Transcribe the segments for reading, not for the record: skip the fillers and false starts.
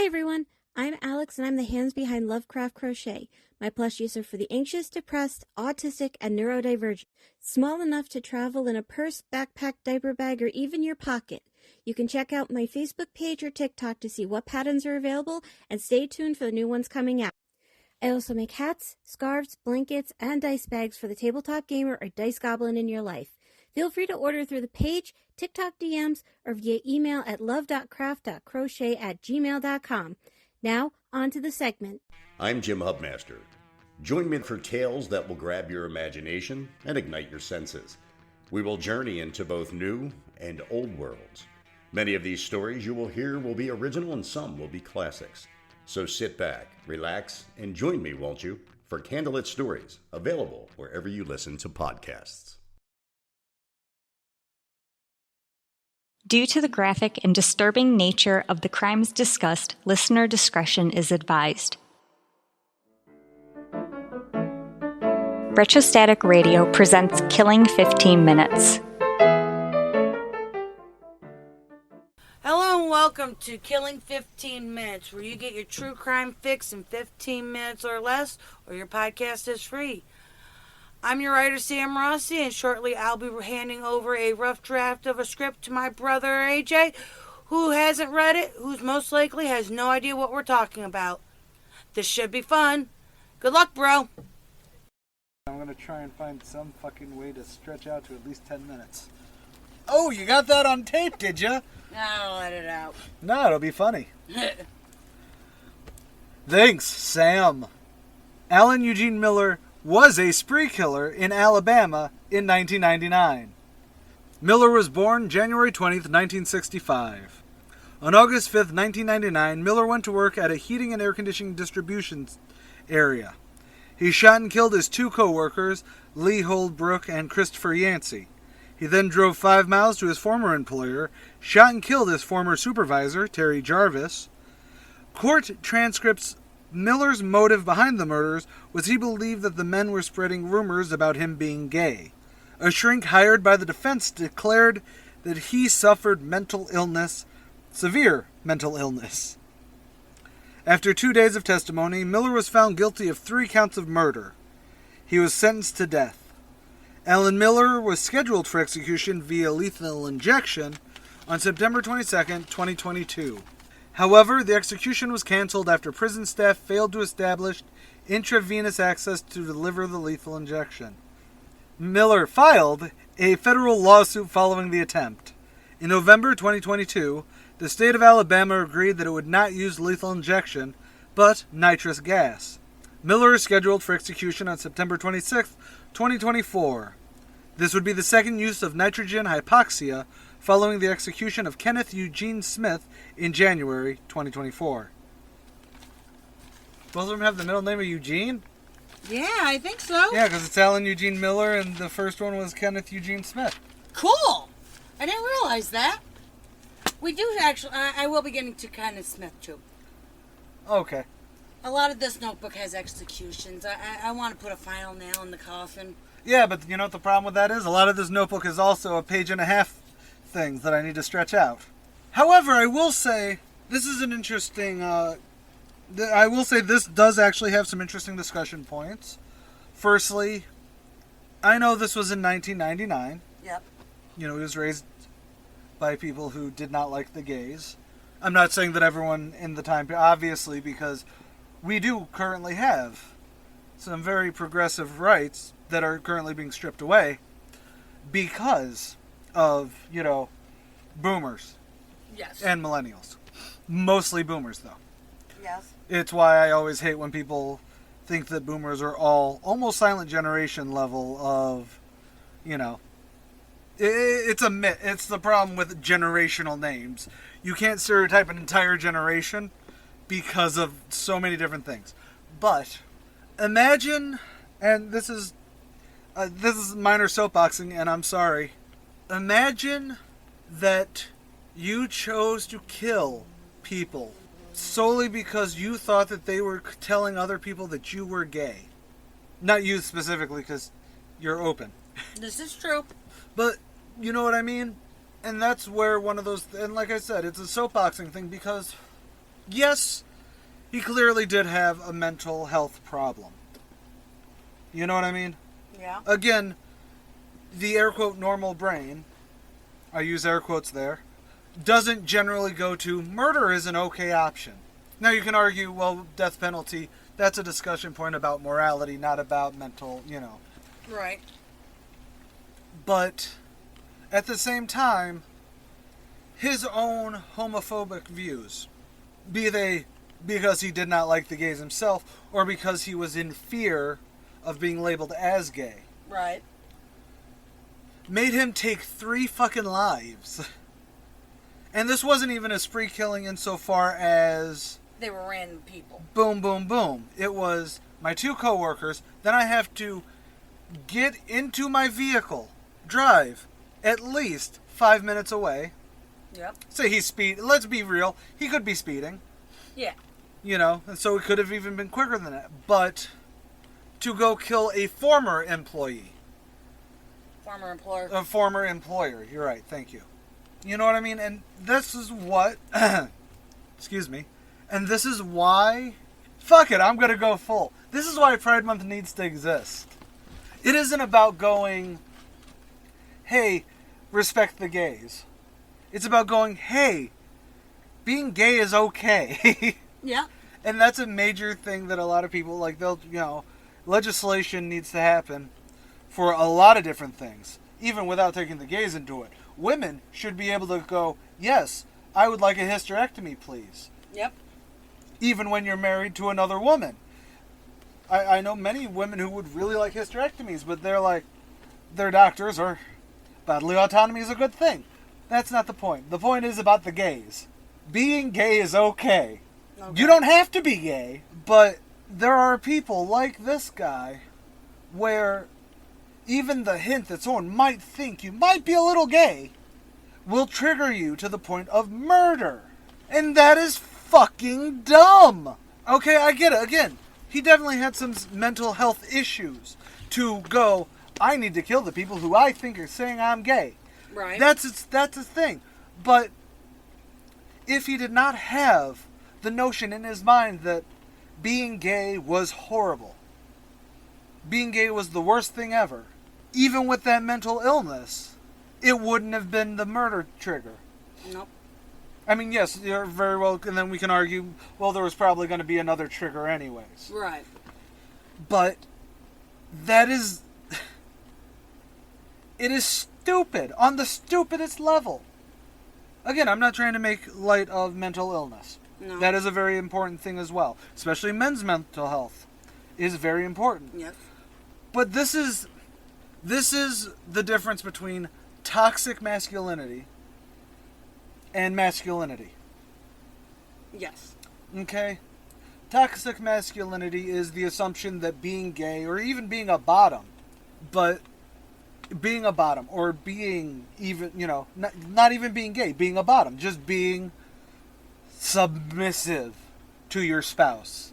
everyone, I'm Alex and I'm the hands behind Lovecraft Crochet. My plushies are for the anxious, depressed, autistic, and neurodivergent. Small enough to travel in a purse, backpack, diaper bag, or even your pocket. You can check out my Facebook page or TikTok to see what patterns are available and stay tuned for the new ones coming out. I also make hats, scarves, blankets, and dice bags for the tabletop gamer or dice goblin in your life. Feel free to order through the page, TikTok DMs, or via email at love.craft.crochet@gmail.com. Now, on to the segment. I'm Jim Hubmaster. Join me for tales that will grab your imagination and ignite your senses. We will journey into both new and old worlds. Many of these stories you will hear will be original and some will be classics. So sit back, relax, and join me, won't you, for Candlelit Stories, available wherever you listen to podcasts. Due to the graphic and disturbing nature of the crimes discussed, listener discretion is advised. Retrostatic Radio presents Killing 15 Minutes. Hello and welcome to Killing 15 Minutes, where you get your true crime fix in 15 minutes or less, or your podcast is free. I'm your writer, Sam Rossi, and shortly I'll be handing over a rough draft of a script to my brother, AJ, who hasn't read it, who's most likely has no idea what we're talking about. This should be fun. Good luck, bro. I'm going to try and find some fucking way to stretch out to at least 10 minutes. Oh, you got that on tape, did you? I'll let it out. No, it'll be funny. Thanks, Sam. Alan Eugene Miller was a spree killer in Alabama in 1999. Miller was born January 20th, 1965. On August 5th, 1999, Miller went to work at a heating and air conditioning distribution area. He shot and killed his two co-workers, Lee Holdbrook and Christopher Yancey. He then drove 5 miles to his former employer, shot and killed his former supervisor, Terry Jarvis. Court transcripts Miller's motive behind the murders was he believed that the men were spreading rumors about him being gay. A shrink hired by the defense declared that he suffered mental illness, severe mental illness. After 2 days of testimony, Miller was found guilty of 3 counts of murder. He was sentenced to death. Alan Miller was scheduled for execution via lethal injection on September 22, 2022. However, the execution was canceled after prison staff failed to establish intravenous access to deliver the lethal injection. Miller filed a federal lawsuit following the attempt. In November 2022, the state of Alabama agreed that it would not use lethal injection, but nitrous gas. Miller is scheduled for execution on September 26, 2024. This would be the second use of nitrogen hypoxia following the execution of Kenneth Eugene Smith in January 2024. Both of them have the middle name of Eugene? Yeah, I think so. Yeah, because it's Alan Eugene Miller and the first one was Kenneth Eugene Smith. Cool. I didn't realize that. We do actually, I will be getting to Kenneth Smith too. Okay. A lot of this notebook has executions. I want to put a final nail in the coffin. Yeah, but you know what the problem with that is? A lot of this notebook is also a page and a half things that I need to stretch out. However, I will say, this is an interesting, I will say this does actually have some interesting discussion points. Firstly, I know this was in 1999. Yep. You know, he was raised by people who did not like the gays. I'm not saying that everyone in the time, obviously, because we do currently have some very progressive rights that are currently being stripped away because of, you know, boomers. Yes. And millennials. Mostly boomers, though. Yes. It's why I always hate when people think that boomers are all almost silent generation level of, you know, it's a myth. It's the problem with generational names. You can't stereotype an entire generation because of so many different things. But imagine, and this is minor soapboxing, and I'm sorry. Imagine that you chose to kill people solely because you thought that they were telling other people that you were gay. Not you specifically, because you're open. This is true. But, you know what I mean? And that's where one of those, and like I said, it's a soapboxing thing because yes, he clearly did have a mental health problem. You know what I mean? Yeah. Again, the air quote normal brain, I use air quotes there, doesn't generally go to murder is an okay option. Now you can argue, well, death penalty, that's a discussion point about morality, not about mental, Right. But at the same time, his own homophobic views, be they because he did not like the gays himself or because he was in fear of being labeled as gay, Right. made him take 3 fucking lives. And this wasn't even a spree killing insofar as They were random people. boom, boom, boom. It was my 2 coworkers. Then I have to get into my vehicle, drive at least 5 minutes away. Yep. Say he's speed. Let's be real. He could be speeding. Yeah. And so it could have even been quicker than that. But to go kill a former employee. Former employer. A former employer. You're right. Thank you. You know what I mean? And this is what... excuse me. And this is why... Fuck it, I'm going to go full. This is why Pride Month needs to exist. It isn't about going, hey, respect the gays. It's about going, hey, being gay is okay. Yeah. And that's a major thing that a lot of people, legislation needs to happen for a lot of different things, even without taking the gays into it. Women should be able to go, yes, I would like a hysterectomy, please. Yep. Even when you're married to another woman. I know many women who would really like hysterectomies, but they're like, their doctors are, bodily autonomy is a good thing. That's not the point. The point is about the gays. Being gay is okay. You don't have to be gay, but there are people like this guy where even the hint that someone might think you might be a little gay will trigger you to the point of murder. And that is fucking dumb. Okay, I get it. Again, he definitely had some mental health issues to go, I need to kill the people who I think are saying I'm gay. Right. That's his thing. But if he did not have the notion in his mind that being gay was horrible, being gay was the worst thing ever, even with that mental illness, it wouldn't have been the murder trigger. Nope. I mean, yes, you're very well, and then we can argue, well, there was probably going to be another trigger anyways. Right. But that is... It is stupid, on the stupidest level. Again, I'm not trying to make light of mental illness. No. That is a very important thing as well. Especially men's mental health is very important. Yes. But this is the difference between toxic masculinity and masculinity. Yes. Okay? Toxic masculinity is the assumption that being gay, or even being a bottom, but being a bottom, or being even, not even being gay, being a bottom, just being submissive to your spouse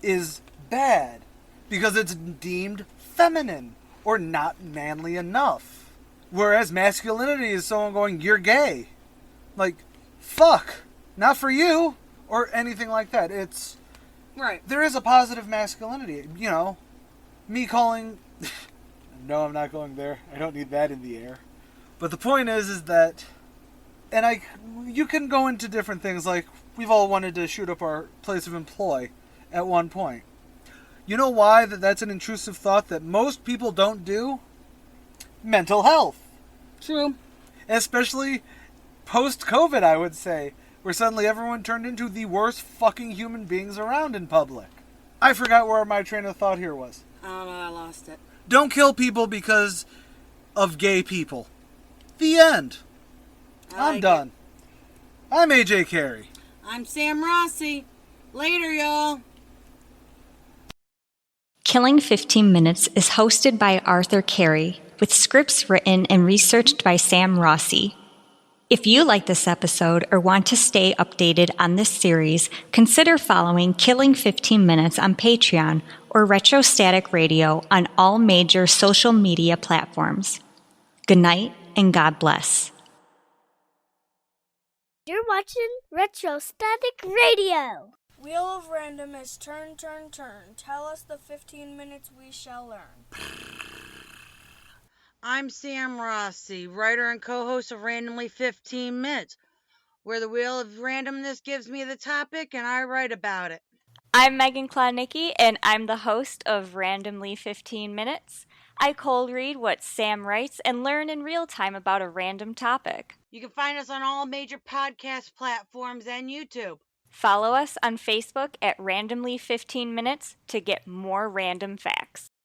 is bad because it's deemed feminine or not manly enough. Whereas masculinity is someone going, you're gay. Like, fuck, not for you, or anything like that. It's, right. There is a positive masculinity, me calling, no, I'm not going there. I don't need that in the air. But the point is that, and you can go into different things, like, we've all wanted to shoot up our place of employ at one point. You know why that's an intrusive thought that most people don't do? Mental health. True. Especially post-COVID, I would say, where suddenly everyone turned into the worst fucking human beings around in public. I forgot where my train of thought here was. I don't know, I lost it. Don't kill people because of gay people. The end. I'm done. I'm AJ Carey. I'm Sam Rossi. Later, y'all. Killing 15 Minutes is hosted by Arthur Carey, with scripts written and researched by Sam Rossi. If you like this episode or want to stay updated on this series, consider following Killing 15 Minutes on Patreon or Retrostatic Radio on all major social media platforms. Good night and God bless. You're watching Retrostatic Radio. Wheel of Random is turn, turn, turn. Tell us the 15 minutes we shall learn. I'm Sam Rossi, writer and co-host of Randomly 15 Minutes, where the Wheel of Randomness gives me the topic and I write about it. I'm Megan Klodnicki, and I'm the host of Randomly 15 Minutes. I cold read what Sam writes and learn in real time about a random topic. You can find us on all major podcast platforms and YouTube. Follow us on Facebook at Randomly 15 Minutes to get more random facts.